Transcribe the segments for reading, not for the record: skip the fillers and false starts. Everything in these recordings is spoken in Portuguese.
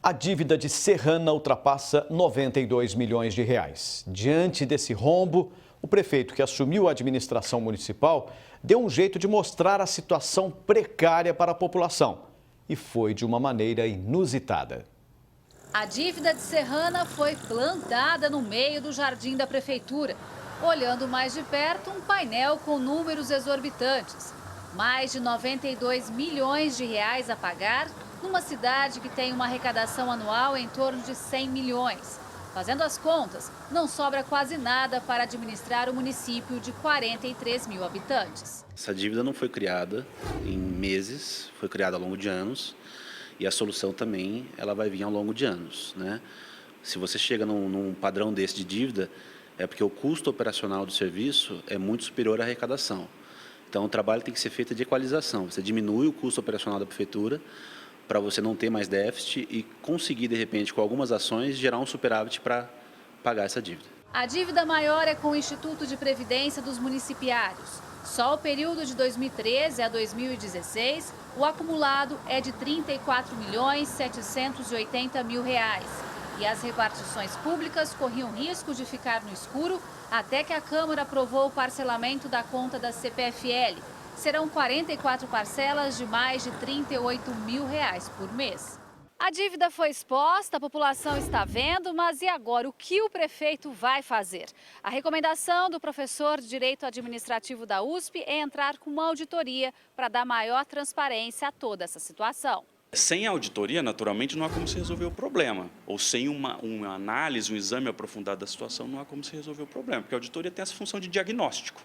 A dívida de Serrana ultrapassa 92 milhões de reais. Diante desse rombo, o prefeito que assumiu a administração municipal deu um jeito de mostrar a situação precária para a população. E foi de uma maneira inusitada. A dívida de Serrana foi plantada no meio do jardim da prefeitura. Olhando mais de perto, um painel com números exorbitantes. Mais de 92 milhões de reais a pagar numa cidade que tem uma arrecadação anual em torno de 100 milhões. Fazendo as contas, não sobra quase nada para administrar o município de 43 mil habitantes. Essa dívida não foi criada em meses, foi criada ao longo de anos. E a solução também ela vai vir ao longo de anos, né? Se você chega num padrão desse de dívida, é porque o custo operacional do serviço é muito superior à arrecadação. Então, o trabalho tem que ser feito de equalização. Você diminui o custo operacional da prefeitura para você não ter mais déficit e conseguir, de repente, com algumas ações, gerar um superávit para pagar essa dívida. A dívida maior é com o Instituto de Previdência dos Municipários. Só o período de 2013 a 2016, o acumulado é de 34 milhões 780 mil reais. E as repartições públicas corriam risco de ficar no escuro até que a Câmara aprovou o parcelamento da conta da CPFL. Serão 44 parcelas de mais de 38 mil reais por mês. A dívida foi exposta, a população está vendo, mas e agora? O que o prefeito vai fazer? A recomendação do professor de Direito Administrativo da USP é entrar com uma auditoria para dar maior transparência a toda essa situação. Sem a auditoria, naturalmente, não há como se resolver o problema. Ou sem uma análise, um exame aprofundado da situação, não há como se resolver o problema. Porque a auditoria tem essa função de diagnóstico.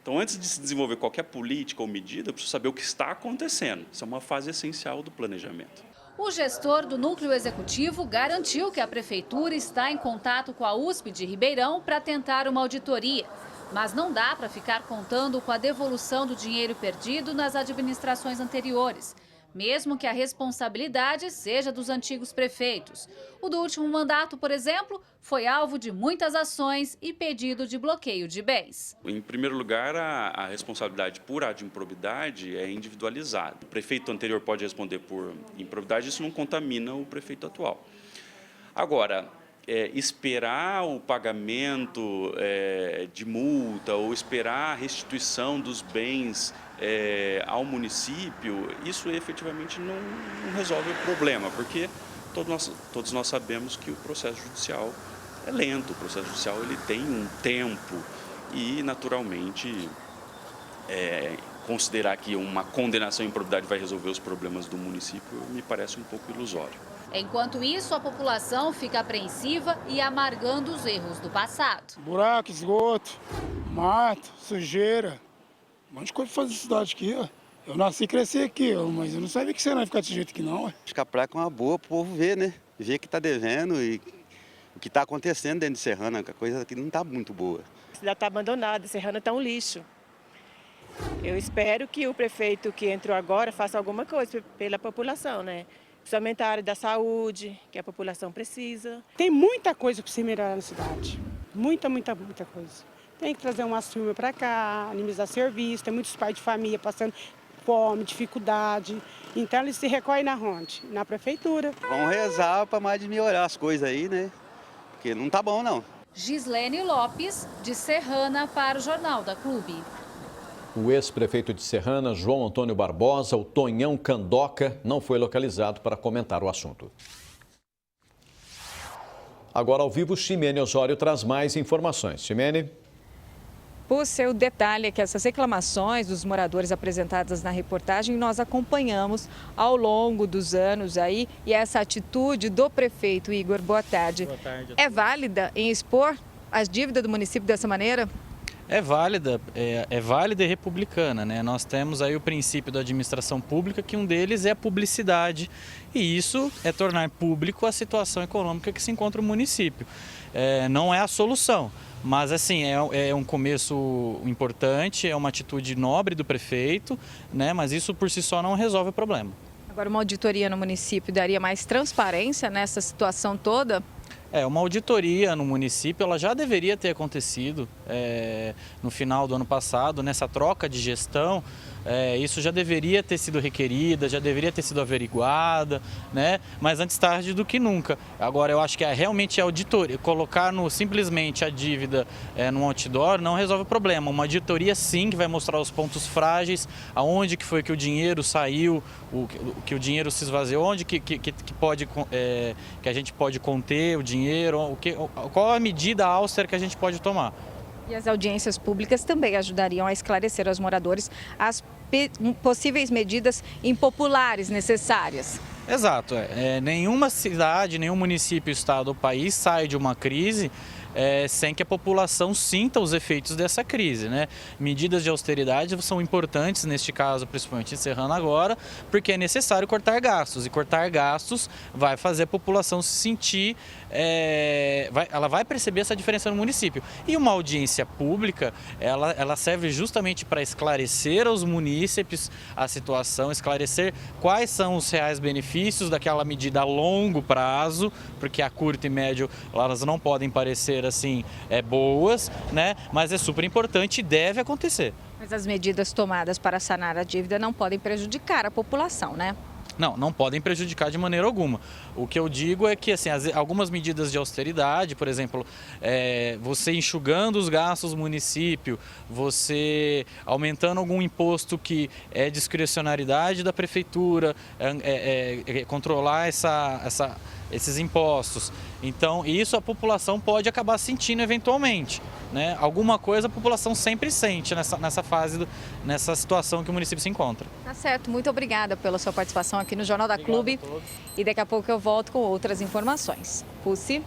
Então, antes de se desenvolver qualquer política ou medida, eu preciso saber o que está acontecendo. Isso é uma fase essencial do planejamento. O gestor do núcleo executivo garantiu que a prefeitura está em contato com a USP de Ribeirão para tentar uma auditoria. Mas não dá para ficar contando com a devolução do dinheiro perdido nas administrações anteriores, mesmo que a responsabilidade seja dos antigos prefeitos. O do último mandato, por exemplo, foi alvo de muitas ações e pedido de bloqueio de bens. Em primeiro lugar, a responsabilidade por improbidade é individualizada. O prefeito anterior pode responder por improbidade, isso não contamina o prefeito atual. Agora, esperar o pagamento de multa ou esperar a restituição dos bens ao município, isso efetivamente não resolve o problema, porque todos nós sabemos que o processo judicial é lento, o processo judicial ele tem um tempo e, naturalmente, considerar que uma condenação em improbidade vai resolver os problemas do município me parece um pouco ilusório. Enquanto isso, a população fica apreensiva e amargando os erros do passado. Buraco, esgoto, mato, sujeira, um monte de coisa pra fazer cidade aqui, ó. Eu nasci e cresci aqui, ó, mas eu não sabia que você não ia ficar desse jeito aqui não, ó. Acho que a placa é uma boa pro povo ver, né? Ver que tá devendo e o que tá acontecendo dentro de Serrana, que a coisa aqui não tá muito boa. A cidade tá abandonada, Serrana tá um lixo. Eu espero que o prefeito que entrou agora faça alguma coisa pela população, né? Principalmente a área da saúde, que a população precisa. Tem muita coisa para se melhorar na cidade. Muita coisa. Tem que trazer umas turmas para cá, animizar serviço. Tem muitos pais de família passando fome, dificuldade. Então eles se recolhem na onde? Na prefeitura. Vamos rezar para mais melhorar as coisas aí, né? Porque não tá bom, não. Gislene Lopes, de Serrana, para o Jornal da Clube. O ex-prefeito de Serrana, João Antônio Barbosa, o Tonhão Candoca, não foi localizado para comentar o assunto. Agora, ao vivo, Ximene Osório traz mais informações. Ximene? O seu detalhe é que essas reclamações dos moradores apresentadas na reportagem nós acompanhamos ao longo dos anos aí, e essa atitude do prefeito Igor, boa tarde. Boa tarde. É válida em expor as dívidas do município dessa maneira? É válida e republicana, né? Nós temos aí o princípio da administração pública, que um deles é a publicidade, e isso é tornar público a situação econômica que se encontra o município. Não é a solução, mas assim, é um começo importante, é uma atitude nobre do prefeito, né? Mas isso por si só não resolve o problema. Agora, uma auditoria no município daria mais transparência nessa situação toda? Uma auditoria no município ela já deveria ter acontecido no final do ano passado, nessa troca de gestão. Isso já deveria ter sido requerida, já deveria ter sido averiguada, né? Mas antes tarde do que nunca. Agora, eu acho que realmente a auditoria, colocar simplesmente a dívida num outdoor não resolve o problema. Uma auditoria sim que vai mostrar os pontos frágeis, aonde que foi que o dinheiro saiu, que o dinheiro se esvaziou, onde que a gente pode conter o dinheiro, qual a medida austera que a gente pode tomar. E as audiências públicas também ajudariam a esclarecer aos moradores as possíveis medidas impopulares necessárias. Exato. Nenhuma cidade, nenhum município, estado ou país sai de uma crise sem que a população sinta os efeitos dessa crise, né? Medidas de austeridade são importantes, neste caso, principalmente encerrando agora, porque é necessário cortar gastos. E cortar gastos vai fazer a população se sentir, ela vai perceber essa diferença no município. E uma audiência pública, ela serve justamente para esclarecer aos munícipes a situação, esclarecer quais são os reais benefícios daquela medida a longo prazo, porque a curto e médio elas não podem parecer assim boas, né? Mas é super importante e deve acontecer. Mas as medidas tomadas para sanar a dívida não podem prejudicar a população, né? Não podem prejudicar de maneira alguma. O que eu digo é que assim, algumas medidas de austeridade, por exemplo, você enxugando os gastos do município, você aumentando algum imposto que é discricionariedade da prefeitura, controlar esses impostos. Então, isso a população pode acabar sentindo eventualmente, né? Alguma coisa a população sempre sente nessa situação que o município se encontra. Tá certo, muito obrigada pela sua participação aqui no Jornal da Clube. E daqui a pouco eu volto com outras informações. Pucci.